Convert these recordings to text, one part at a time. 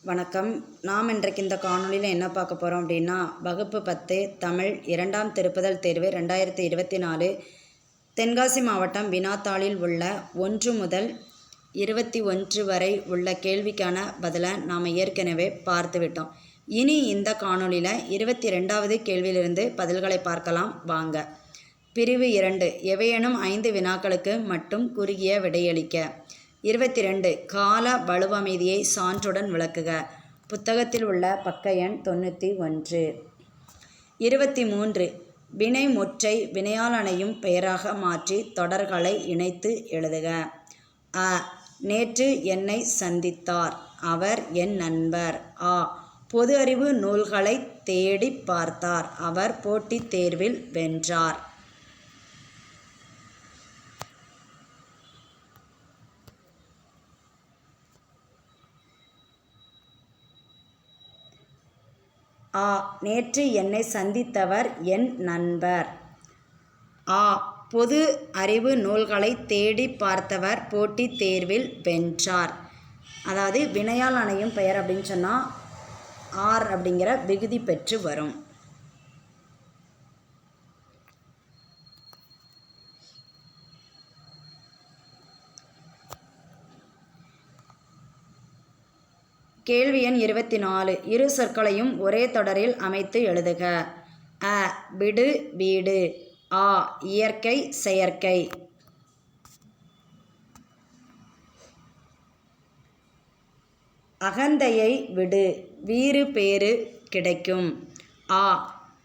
வணக்கம். நாம் இன்றைக்கு இந்த காணொளியில் என்ன பார்க்க போகிறோம் அப்படின்னா, வகுப்பு 10 தமிழ் 2ஆம் திருப்புதல் தேர்வு 2024 தென்காசி மாவட்டம் வினாத்தாளில் உள்ள 1 முதல் 21 வரை உள்ள கேள்விக்கான பதிலை நாம் ஏற்கனவே பார்த்து விட்டோம். இனி இந்த காணொளியில் 22வது கேள்வியிலிருந்து பதில்களை பார்க்கலாம் வாங்க. பிரிவு 2 எவையேனும் 5 வினாக்களுக்கு மட்டும் குறுகிய விடையளிக்க. 22 கால வலுவமைதியை சான்றுடன் விளக்குக. புத்தகத்தில் உள்ள பக்க எண் 91. 23 வினை முற்றை வினையாளனையும் பெயராக மாற்றி தொடர்களை இணைத்து எழுதுக. அ நேற்று என்னை சந்தித்தார், அவர் என் நண்பர். ஆ பொது அறிவு நூல்களை தேடி பார்த்தார், அவர் போட்டித் தேர்வில் வென்றார். ஆ நேற்று என்னை சந்தித்தவர் என் நண்பர். ஆ பொது அறிவு நூல்களை தேடி பார்த்தவர் போட்டித் தேர்வில் வென்றார். அதாவது வினையால் அணையும் பெயர் அப்படின்னு சொன்னால் ஆர் அப்படிங்கிற விகுதி பெற்று வரும். கேள்வி எண் 24 இரு சொற்களையும் ஒரே தொடரில் அமைத்து எழுதுக. அ விடு வீடு. ஆ இயற்கை செயற்கை. அகந்தையை விடு, வீறு பேறு கிடைக்கும். ஆ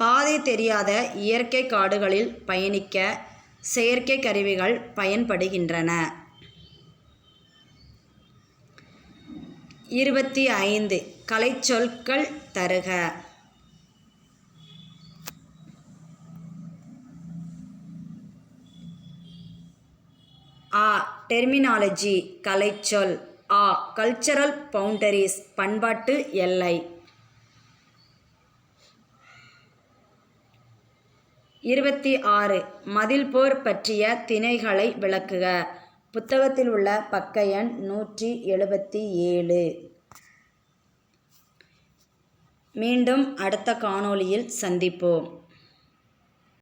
பாதை தெரியாத இயற்கை காடுகளில் பயணிக்க செயற்கை கருவிகள் பயன்படுகின்றன. 25 கலைச்சொற்கள் தருக. ஆ டெர்மினாலஜி கலைச்சொல். ஆ கல்ச்சரல் பவுண்டரிஸ் பண்பாட்டு எல்லை. 26 மதில் போர் பற்றிய திணைகளை விளக்குக. புத்தகத்தில் உள்ள பக்க எண் 177. மீண்டும் அடுத்த காணொளியில் சந்திப்போம்.